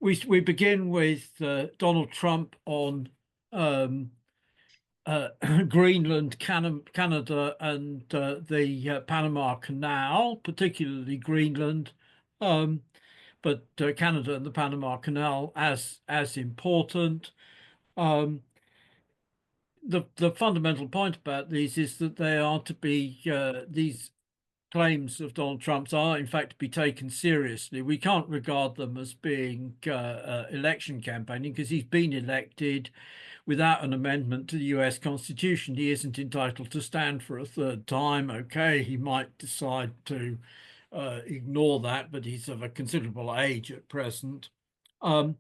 we begin with Donald Trump on um, Greenland, Canada, and the Panama Canal, particularly Greenland, um, but Canada and the Panama Canal as important. Um, the fundamental point about these is that they are to be these claims of Donald Trump's are in fact to be taken seriously. We can't regard them as being election campaigning because he's been elected without an amendment to the US Constitution. He isn't entitled to stand for a third time. Okay, he might decide to ignore that, but he's of a considerable age at present. And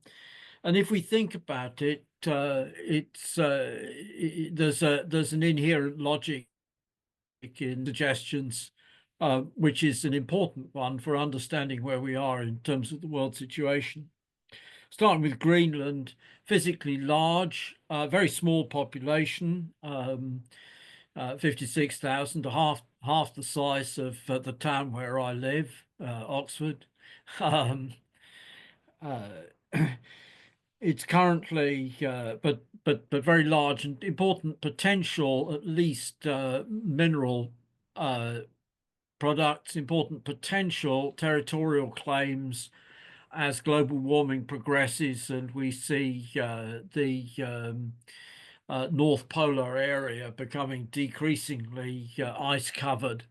if we think about it, there's an inherent logic in suggestions, which is an important one for understanding where we are in terms of the world situation. Starting with Greenland, physically large, very small population, 56,000, half the size of the town where I live, Oxford. Um, uh, it's currently, but very large and important potential, at least mineral products, important potential territorial claims as global warming progresses and we see the North Polar area becoming decreasingly ice covered,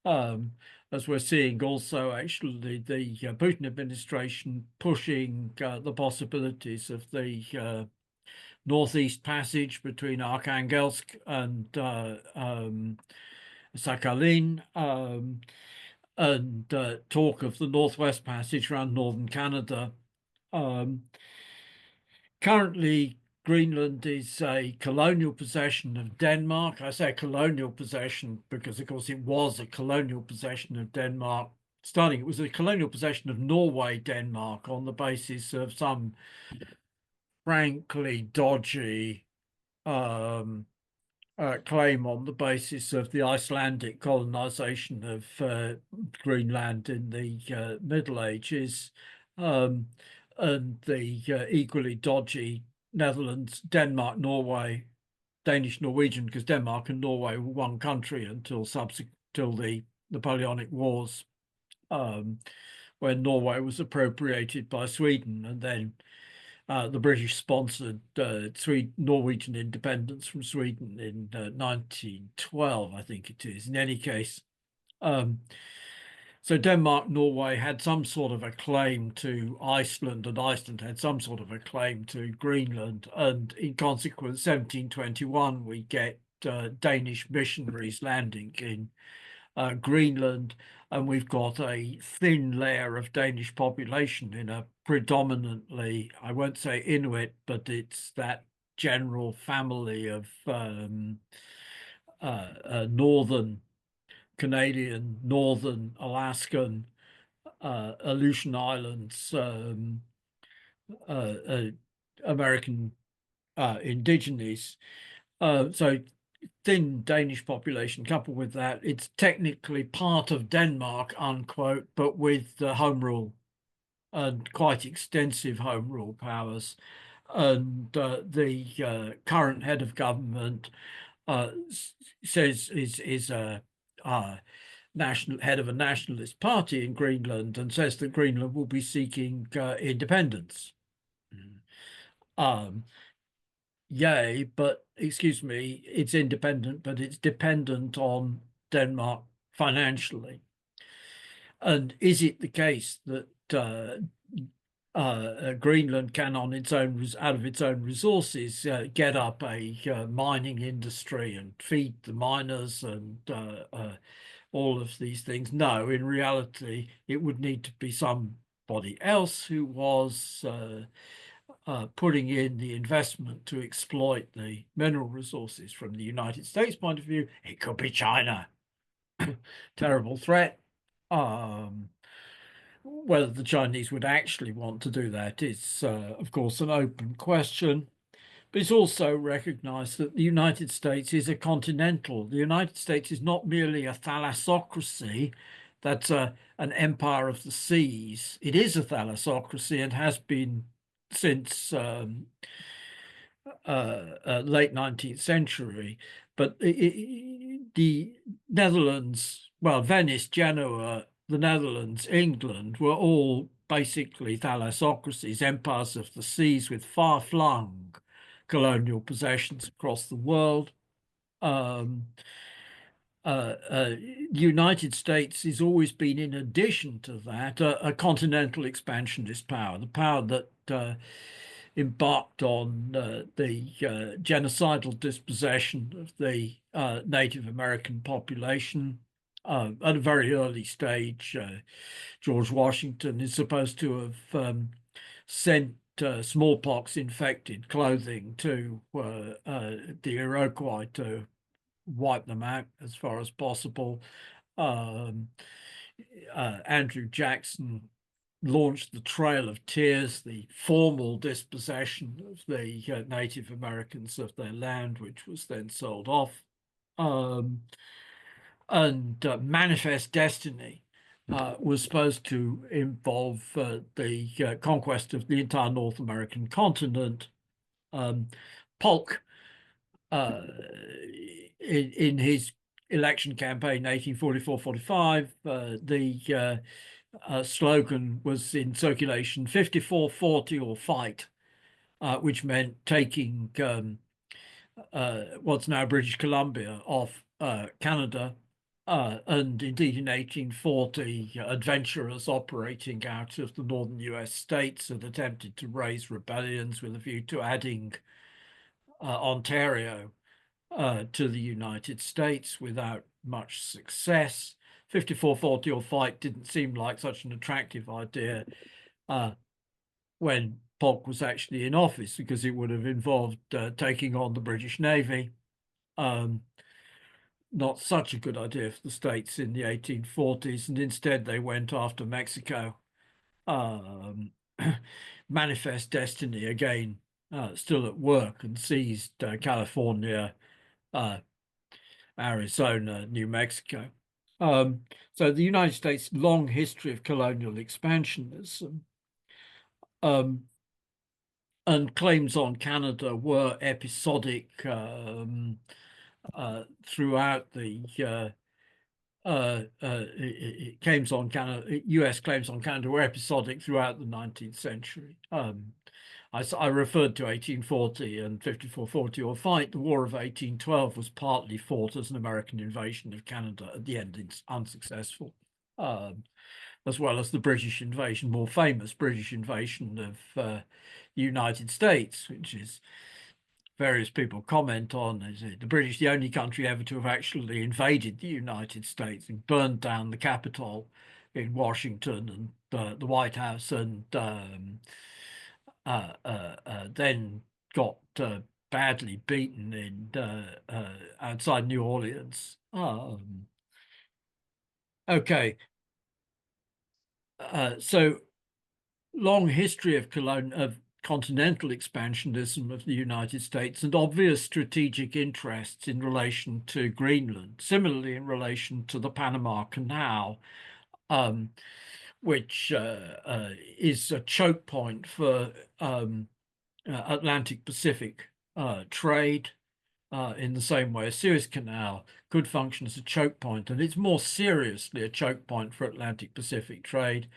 as we're seeing also actually the Putin administration pushing the possibilities of the Northeast Passage between Arkhangelsk and Sakhalin, and talk of the Northwest Passage around northern Canada. Currently, Greenland is a colonial possession of Denmark. I say colonial possession because, of course, it was a colonial possession of Denmark. Starting, it was a colonial possession of Norway, Denmark, on the basis of some frankly dodgy claim on the basis of the Icelandic colonization of Greenland in the Middle Ages, and the equally dodgy Netherlands, Denmark, Norway, Danish, Norwegian, because Denmark and Norway were one country until the Napoleonic Wars, when Norway was appropriated by Sweden, and then the British sponsored Norwegian independence from Sweden in 1912, I think it is. In any case, so Denmark, Norway had some sort of a claim to Iceland, and Iceland had some sort of a claim to Greenland. And in consequence, 1721, we get Danish missionaries landing in Greenland, and we've got a thin layer of Danish population in a predominantly, I won't say Inuit, but it's that general family of northern Canadian, northern Alaskan, Aleutian Islands, American indigenes. So thin Danish population, coupled with that, it's technically part of Denmark, unquote, but with home rule and quite extensive home rule powers. And the current head of government says is a national head of a nationalist party in Greenland, and says that Greenland will be seeking independence. Yay, but excuse me, it's independent, but it's dependent on Denmark financially. And is it the case that Greenland can, on its own, out of its own resources, get up a mining industry and feed the miners and all of these things? No, in reality, it would need to be somebody else who was putting in the investment to exploit the mineral resources. From the United States point of view, it could be China. Terrible threat. Whether the Chinese would actually want to do that is, of course, an open question. But it's also recognized that the United States is a continental. The United States is not merely a thalassocracy That's an empire of the seas. It is a thalassocracy and has been since late 19th century. But the Netherlands, well, Venice, Genoa, the Netherlands, England were all basically thalassocracies, empires of the seas with far-flung colonial possessions across the world. Um, the United States has always been, in addition to that, a continental expansionist power, the power that embarked on the genocidal dispossession of the Native American population at a very early stage. George Washington is supposed to have sent smallpox-infected clothing to the Iroquois to wipe them out as far as possible. Um, Andrew Jackson launched the Trail of Tears, the formal dispossession of the Native Americans of their land, which was then sold off. And Manifest Destiny was supposed to involve the conquest of the entire North American continent. Polk in his election campaign 1844-45, the slogan was in circulation 54-40 or fight, which meant taking what's now British Columbia off Canada. And indeed, in 1840, adventurers operating out of the northern US states had attempted to raise rebellions with a view to adding Ontario to the United States without much success. 54-40 or fight didn't seem like such an attractive idea when Polk was actually in office, because it would have involved taking on the British Navy. Not such a good idea for the States in the 1840s, and instead they went after Mexico. Manifest Destiny again still at work, and seized California, Arizona, New Mexico. So the United States' long history of colonial expansionism and claims on Canada were episodic throughout the claims on Canada, U.S. claims on Canada were episodic throughout the 19th century. I referred to 1840 and 54-40 or fight. The War of 1812 was partly fought as an American invasion of Canada. At the end, it's unsuccessful, as well as the British invasion, more famous British invasion of the United States, which is various people comment on. Is it the British the only country ever to have actually invaded the United States and burned down the Capitol in Washington and the White House, and then got badly beaten in outside New Orleans. Okay, so long history of continental expansionism of the United States and obvious strategic interests in relation to Greenland, similarly in relation to the Panama Canal, which is a choke point for Atlantic Pacific trade, in the same way a Suez Canal could function as a choke point, and it's more seriously a choke point for Atlantic Pacific trade.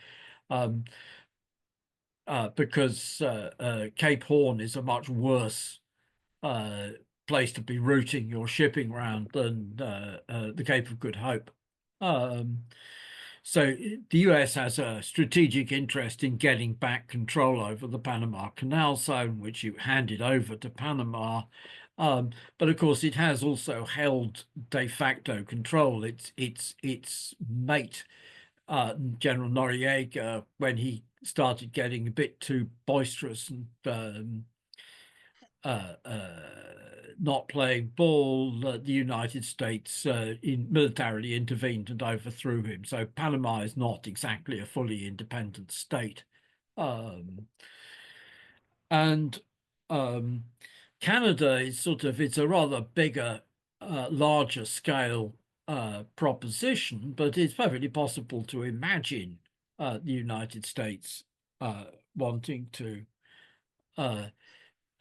Because Cape Horn is a much worse place to be routing your shipping around than the Cape of Good Hope. So the US has a strategic interest in getting back control over the Panama Canal Zone, which it handed over to Panama. But of course, it has also held de facto control. Its mate, General Noriega, when he started getting a bit too boisterous and not playing ball, the United States militarily intervened and overthrew him. So Panama is not exactly a fully independent state. And Canada is it's a rather bigger, larger scale proposition, but it's perfectly possible to imagine the United States wanting to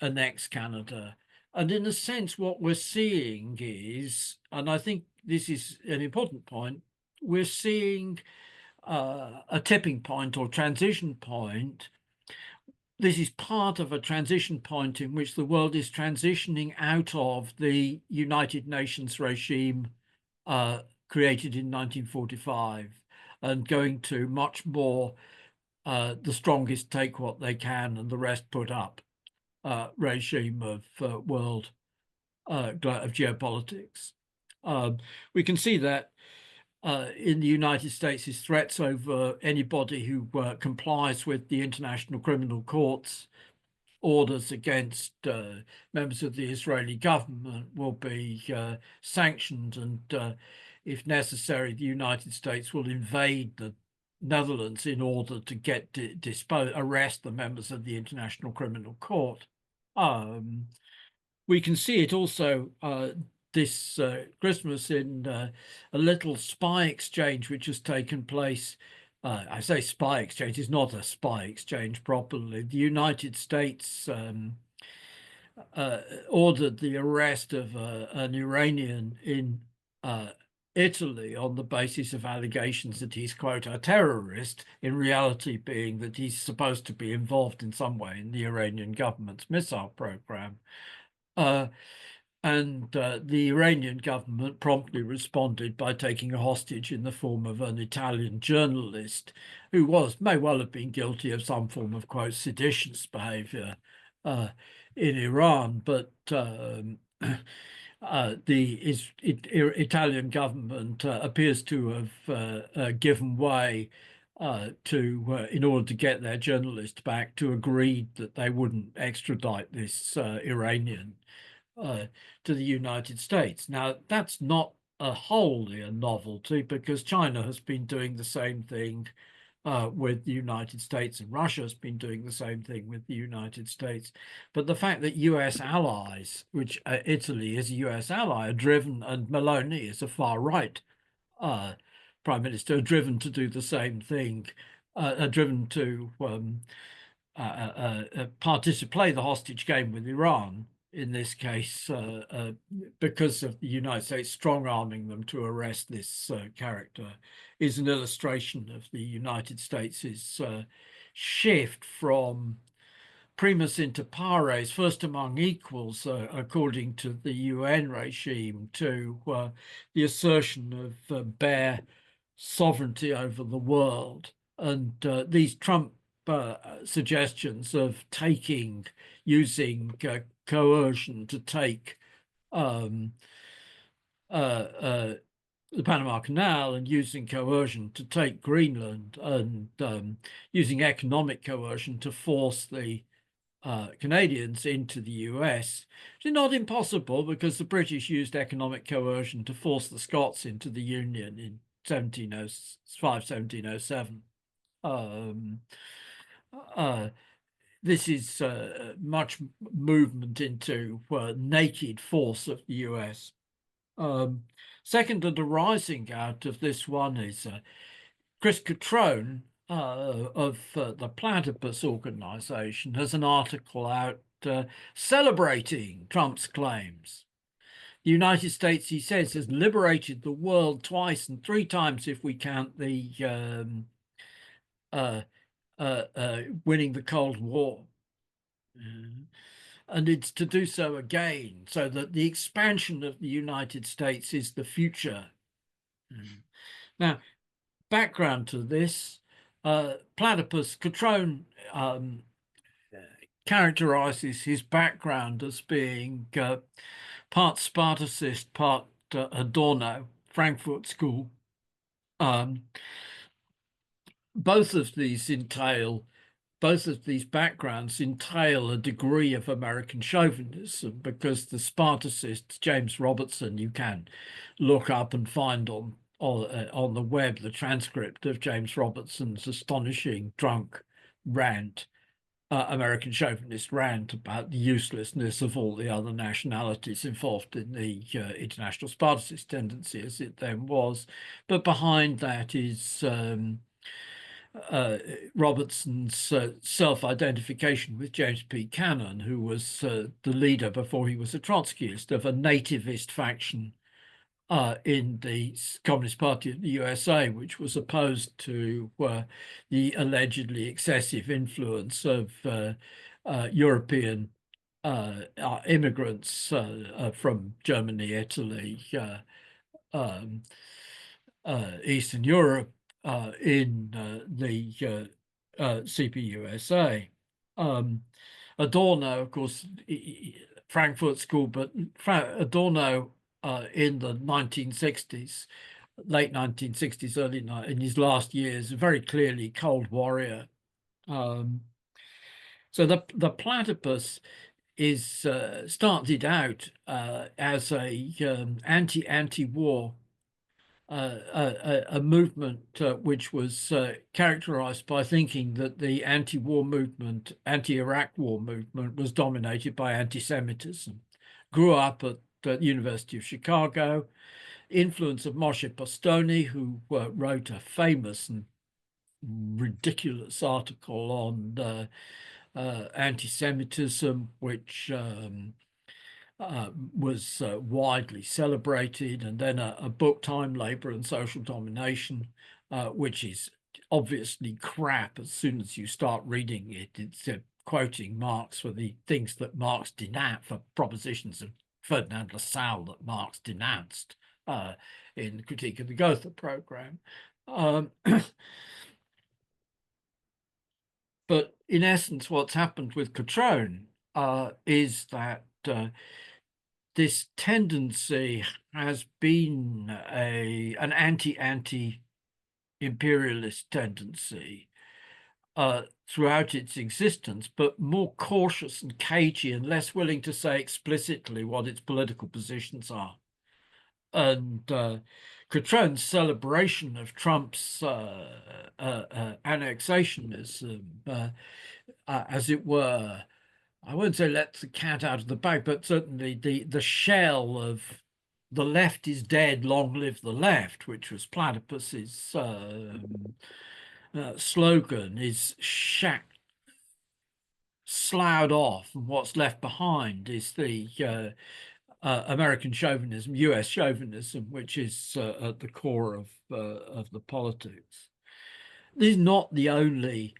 annex Canada. And in a sense, what we're seeing is, and I think this is an important point, we're seeing a tipping point or transition point. This is part of a transition point in which the world is transitioning out of the United Nations regime created in 1945 and going to much more the strongest take what they can and the rest put up regime of world of geopolitics. We can see that in the United States, is threats over anybody who complies with the International Criminal Court's orders against members of the Israeli government will be sanctioned, and if necessary, the United States will invade the Netherlands in order to get arrest the members of the International Criminal Court. We can see it also this Christmas in a little spy exchange which has taken place. I say spy exchange, it's not a spy exchange properly. The United States ordered the arrest of an Iranian in Italy on the basis of allegations that he's, quote, a terrorist, in reality being that he's supposed to be involved in some way in the Iranian government's missile program. And the Iranian government promptly responded by taking a hostage in the form of an Italian journalist who may well have been guilty of some form of, quote, seditious behavior in Iran. But the Italian government appears to have given way in order to get their journalist back, to agree that they wouldn't extradite this Iranian to the United States. Now, that's not wholly a novelty, because China has been doing the same thing with the United States, and Russia has been doing the same thing with the United States. But the fact that US allies, which Italy is a US ally, are driven, and Meloni is a far-right prime minister, are driven to do the same thing, are driven to play the hostage game with Iran, in this case, because of the United States strong-arming them to arrest this character, is an illustration of the United States' shift from primus inter pares, first among equals, according to the UN regime, to the assertion of bare sovereignty over the world. And these Trump suggestions of using coercion to take the Panama Canal, and using coercion to take Greenland, and using economic coercion to force the Canadians into the US. It's not impossible, because the British used economic coercion to force the Scots into the Union in 1707. This is much movement into naked force of the US. Second, and arising out of this one, is Chris Catrone of the Platypus organization has an article out celebrating Trump's claims. The United States, he says, has liberated the world twice and three times if we count the winning the Cold War. And it's to do so again, so that the expansion of the United States is the future. Now, background to this, Platypus, Catrone characterizes his background as being part Spartacist, part Adorno, Frankfurt School. Both of these backgrounds entail a degree of American chauvinism, because the Spartacists, James Robertson, you can look up and find on the web the transcript of James Robertson's astonishing drunk rant American chauvinist rant about the uselessness of all the other nationalities involved in the international Spartacist tendency as it then was. But behind that is uh, Robertson's self-identification with James P. Cannon, who was the leader before he was a Trotskyist of a nativist faction in the Communist Party of the USA, which was opposed to the allegedly excessive influence of European immigrants from Germany, Italy, um, Eastern Europe in the CPUSA. Adorno, of course, Frankfurt School, but Adorno in the 1960s, late 1960s, in his last years, very clearly Cold Warrior. So the platypus is started out as a anti-war a movement which was characterized by thinking that the anti-war movement, anti-Iraq war movement, was dominated by anti-Semitism. Grew up at the University of Chicago, influence of Moshe Postoni, who wrote a famous and ridiculous article on anti-Semitism, which was widely celebrated, and then a book, Time, Labor and Social Domination, which is obviously crap as soon as you start reading it. It's quoting Marx for the things that Marx denounced, for propositions of Ferdinand Lassalle that Marx denounced in the Critique of the Gotha program. But in essence, what's happened with Catrone is that this tendency has been an anti-imperialist tendency throughout its existence, but more cautious and cagey and less willing to say explicitly what its political positions are. And Catrone's celebration of Trump's annexationism, as it were, I wouldn't say let the cat out of the bag, but certainly the shell of the left is dead, long live the left, which was Platypus's slogan, is sloughed off, and what's left behind is the American chauvinism, US chauvinism, which is at the core of the politics. This is not the only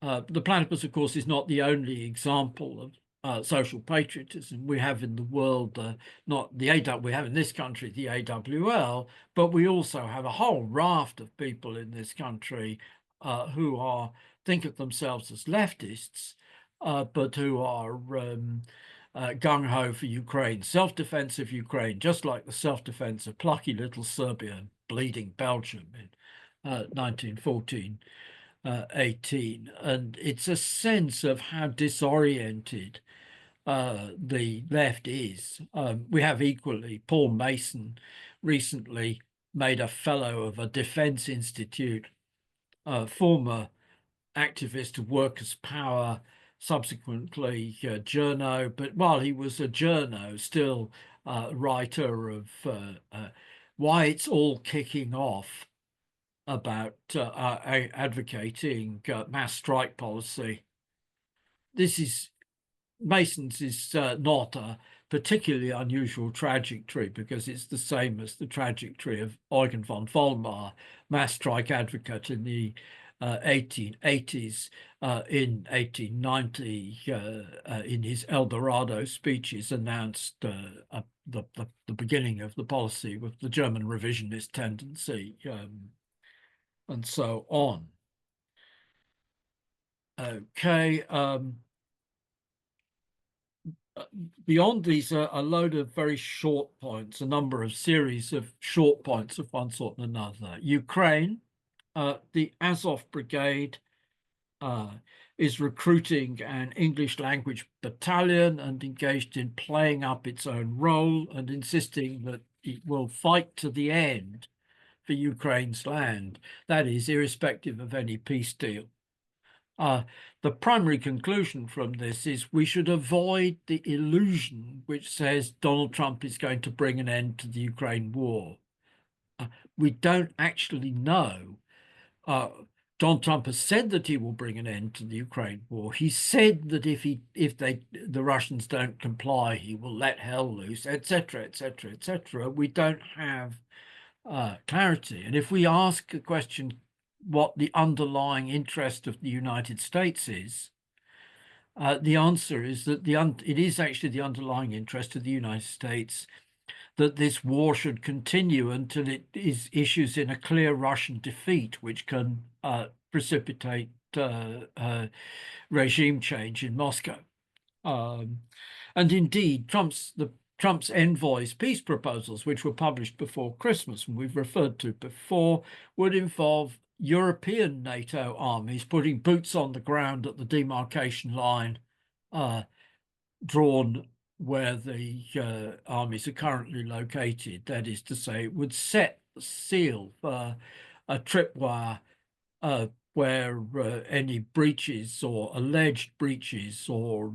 the platypus, of course, is not the only example of social patriotism we have in the world. Not the we have in this country the AWL, but we also have a whole raft of people in this country who think of themselves as leftists, but who are gung ho for Ukraine, self-defense of Ukraine, just like the self-defense of plucky little Serbia, bleeding Belgium in 1914. 18, and it's a sense of how disoriented the left is. We have equally Paul Mason recently made a fellow of a defense institute, former activist of workers' power, subsequently journo, but while he was a journo, still writer of why it's all kicking off, about advocating mass strike policy. This is Mason's is not a particularly unusual trajectory, because it's the same as the trajectory of Eugen von Vollmar, mass strike advocate in the 1880s. In 1890, in his El Dorado speeches, announced the beginning of the policy with the German revisionist tendency. And so on. Okay. Beyond these are a load of very short points, a number of series of short points of one sort and another. Ukraine, the Azov Brigade is recruiting an English language battalion and engaged in playing up its own role and insisting that it will fight to the end for Ukraine's land, that is, irrespective of any peace deal. Uh, the primary conclusion from this is we should avoid the illusion which says Donald Trump is going to bring an end to the Ukraine war. We don't actually know. Uh, Donald Trump has said that he will bring an end to the Ukraine war. He said that if the Russians don't comply, he will let hell loose, etc., etc., etc. We don't have clarity. And if we ask the question what the underlying interest of the United States is, the answer is that it is actually the underlying interest of the United States that this war should continue until it issues in a clear Russian defeat, which can precipitate regime change in Moscow. And indeed, Trump's envoy's peace proposals, which were published before Christmas, and we've referred to before, would involve European NATO armies putting boots on the ground at the demarcation line drawn where the armies are currently located. That is to say, it would set the seal for a tripwire where any breaches or alleged breaches or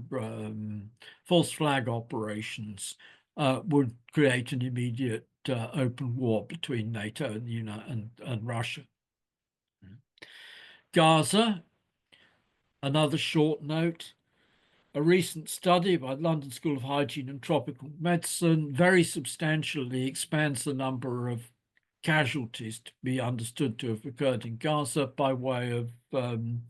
false flag operations would create an immediate open war between NATO and and Russia. Gaza, another short note. A recent study by the London School of Hygiene and Tropical Medicine very substantially expands the number of casualties to be understood to have occurred in Gaza by way of the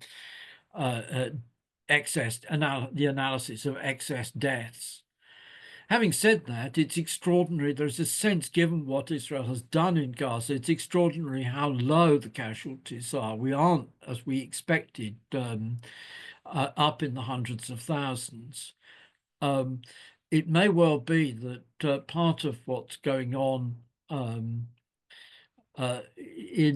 analysis of excess deaths. Having said that, it's extraordinary. There's a sense, given what Israel has done in Gaza, it's extraordinary how low the casualties are. We aren't, as we expected, up in the hundreds of thousands. It may well be that part of what's going on in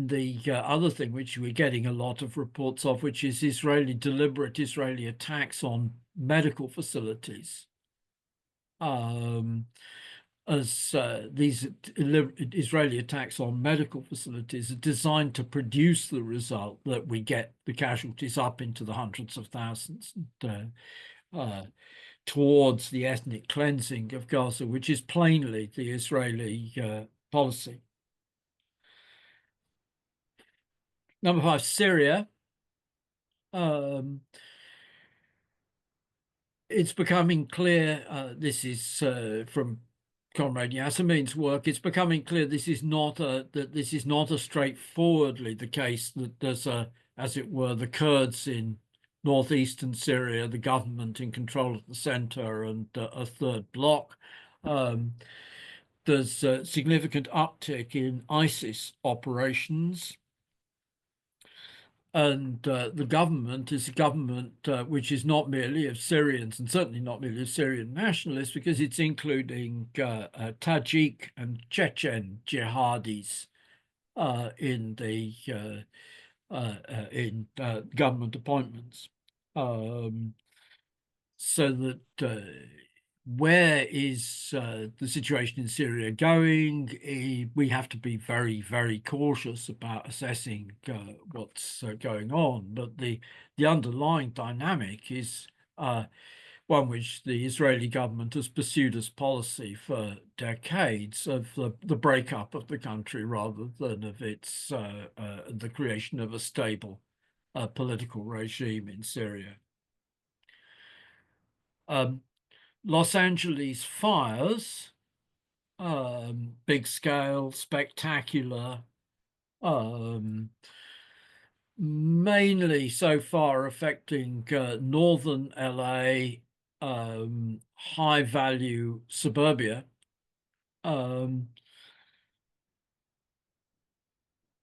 the other thing, which we're getting a lot of reports of, which is deliberate Israeli attacks on medical facilities. As these Israeli attacks on medical facilities are designed to produce the result that we get the casualties up into the hundreds of thousands towards the ethnic cleansing of Gaza, which is plainly the Israeli policy. Number 5, Syria. It's becoming clear, this is from Comrade Yasemin's work, it's becoming clear this is not a straightforwardly the case that there's as it were, the Kurds in northeastern Syria, the government in control of the center, and a third bloc. There's a significant uptick in ISIS operations. And the government is a government which is not merely of Syrians and certainly not merely of Syrian nationalists, because it's including Tajik and Chechen jihadis in the government appointments. So that where is the situation in Syria going? We have to be very, very cautious about assessing what's going on. But the underlying dynamic is one which the Israeli government has pursued as policy for decades, of the breakup of the country rather than of its the creation of a stable political regime in Syria. Los Angeles fires, big scale, spectacular, mainly so far affecting northern LA, high value suburbia,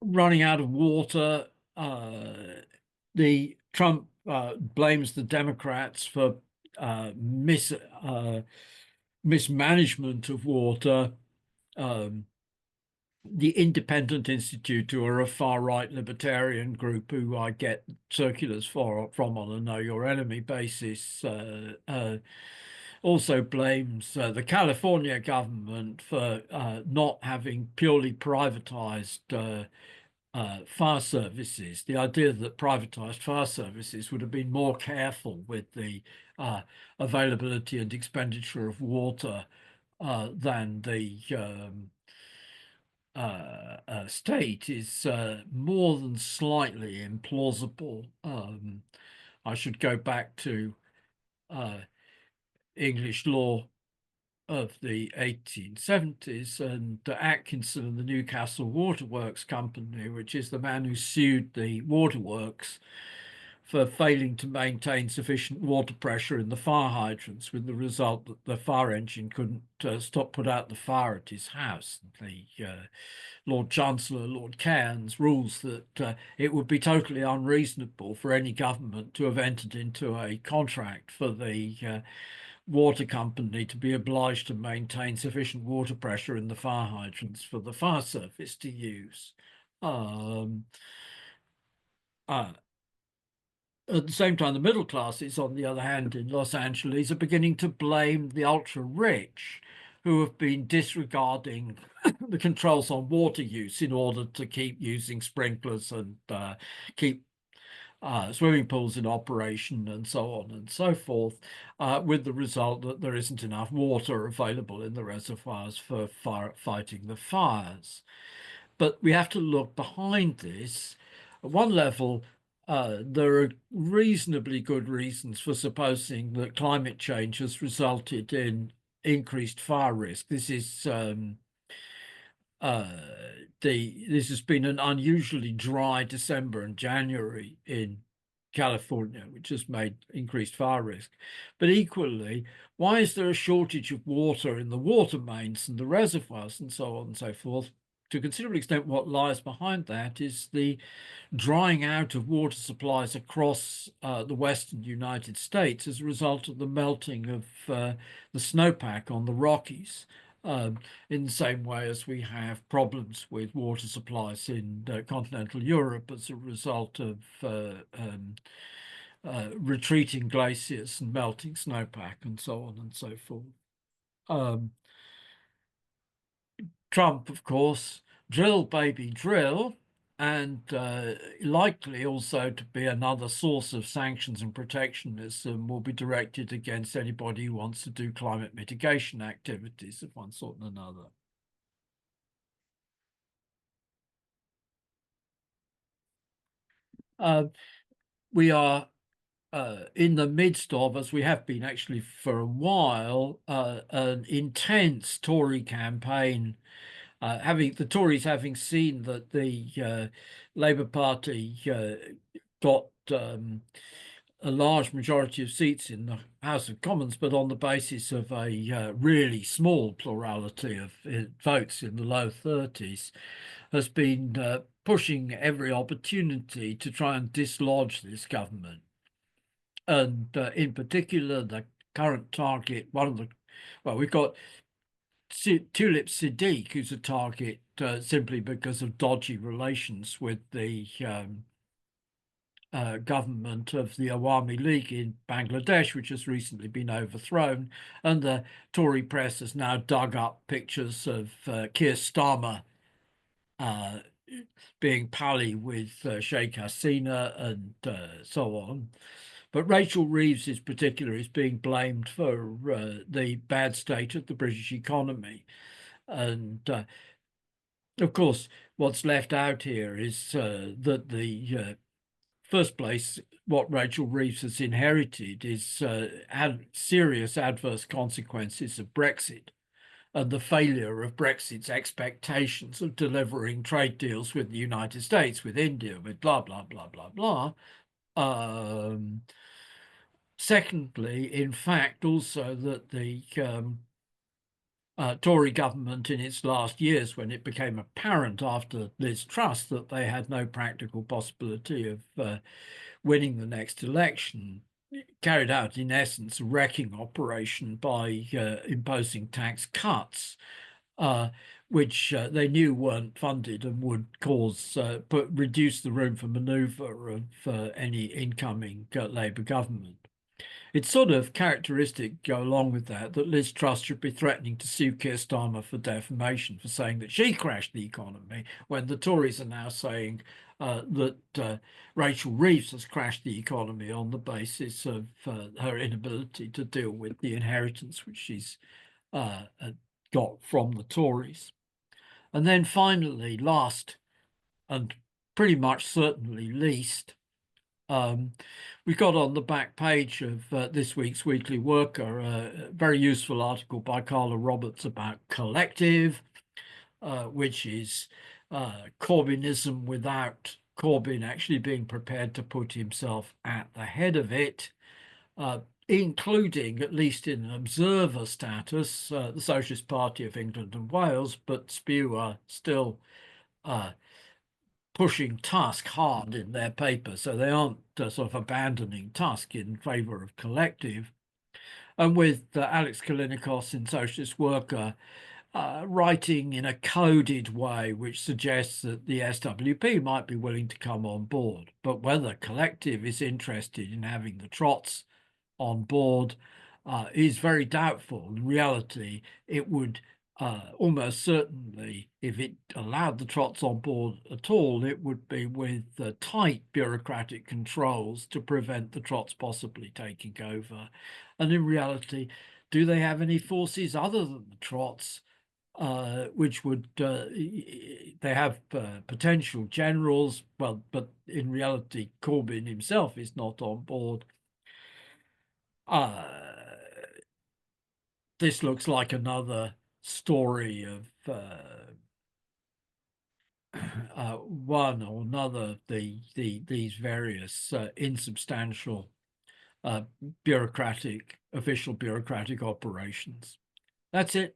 running out of water. The Trump blames the Democrats for mismanagement of water. The Independent Institute, who are a far-right libertarian group who I get circulars from on a know your enemy basis, also blames the California government for not having purely privatized fire services. The idea that privatized fire services would have been more careful with the uh, availability and expenditure of water than the state is more than slightly implausible. I should go back to uh, English law of the 1870s and Atkinson and the Newcastle Waterworks Company, which is the man who sued the waterworks for failing to maintain sufficient water pressure in the fire hydrants, with the result that the fire engine couldn't put out the fire at his house. The Lord Chancellor, Lord Cairns, rules that it would be totally unreasonable for any government to have entered into a contract for the water company to be obliged to maintain sufficient water pressure in the fire hydrants for the fire service to use. Um, uh, at the same time, the middle classes, on the other hand, in Los Angeles, are beginning to blame the ultra rich who have been disregarding the controls on water use in order to keep using sprinklers and keep swimming pools in operation and so on and so forth, with the result that there isn't enough water available in the reservoirs for fighting the fires. But we have to look behind this. At one level, there are reasonably good reasons for supposing that climate change has resulted in increased fire risk. This has been an unusually dry December and January in California, which has made increased fire risk. But equally, why is there a shortage of water in the water mains and the reservoirs and so on and so forth? To a considerable extent, what lies behind that is the drying out of water supplies across the western United States as a result of the melting of the snowpack on the Rockies. In the same way as we have problems with water supplies in continental Europe as a result of retreating glaciers and melting snowpack and so on and so forth. Um, Trump, of course, drill, baby, drill, and likely also to be another source of sanctions and protectionism will be directed against anybody who wants to do climate mitigation activities of one sort and another. Uh, we are in the midst of, as we have been actually for a while, an intense Tory campaign. Having the Tories having seen that the Labour Party got a large majority of seats in the House of Commons, but on the basis of a really small plurality of votes in the low 30s, has been pushing every opportunity to try and dislodge this government. And in particular, the current target, we've got Tulip Siddiq, who's a target simply because of dodgy relations with the government of the Awami League in Bangladesh, which has recently been overthrown. And the Tory press has now dug up pictures of Keir Starmer uh, being pally with Sheikh Hasina and so on. But Rachel Reeves, in particular, is being blamed for the bad state of the British economy. And of course, what's left out here is that the first place, what Rachel Reeves has inherited is had serious adverse consequences of Brexit and the failure of Brexit's expectations of delivering trade deals with the United States, with India, with blah, blah, blah, blah, blah. Secondly, in fact, also that the Tory government in its last years, when it became apparent after Liz Truss that they had no practical possibility of winning the next election, carried out, in essence, a wrecking operation by imposing tax cuts, which they knew weren't funded and would reduce the room for manoeuvre of any incoming Labour government. it's sort of characteristic, go along with that, that Liz Truss should be threatening to sue Keir Starmer for defamation for saying that she crashed the economy, when the Tories are now saying that Rachel Reeves has crashed the economy on the basis of her inability to deal with the inheritance which she's got from the Tories. And then finally, last and pretty much certainly least, we got on the back page of this week's Weekly Worker a very useful article by Carla Roberts about Collective, which is Corbynism without Corbyn actually being prepared to put himself at the head of it, including, at least in an observer status, the Socialist Party of England and Wales, but Spew are still pushing Tusk hard in their paper, so they aren't sort of abandoning Tusk in favour of Collective. And with Alex Kalinikos in Socialist Worker writing in a coded way which suggests that the SWP might be willing to come on board, but whether Collective is interested in having the Trots on board is very doubtful. In reality, it would almost certainly, if it allowed the Trots on board at all, it would be with tight bureaucratic controls to prevent the Trots possibly taking over. And in reality, do they have any forces other than the Trots, which would, they have potential generals, well, but in reality, Corbyn himself is not on board. This looks like another story of one or another of these various insubstantial official bureaucratic operations. That's it.